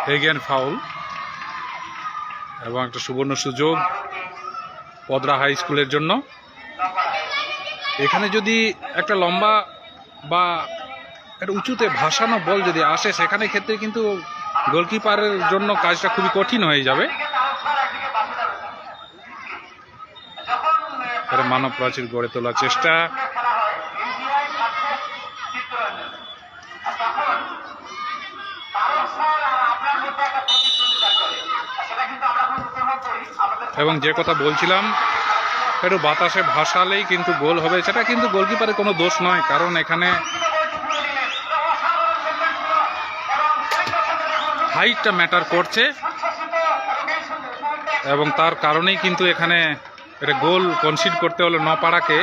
Hagen foul এবং একটা সুবর্ণ সুযোগ পদরা হাই স্কুলের জন্য। এখানে যদি একটা লম্বা বা একটা উঁচুতে ভাসানো বল যদি আসে, সেখানে ক্ষেত্রে কিন্তু গোলকিপারের জন্য কাজটা খুবই কঠিন হয়ে যাবে। মানব প্রাচীর গড়ে তোলার চেষ্টা, এবং যে কথা বলছিলাম একটু বাতাসে ভাসালেই কিন্তু গোল হবে, সেটা কিন্তু গোলকিপারের কোনো দোষ নয়, কারণ এখানে হাইটটা ম্যাটার করছে এবং তার কারণেই কিন্তু এখানে এটা গোল কনসিড করতে হলো নপাড়াকে।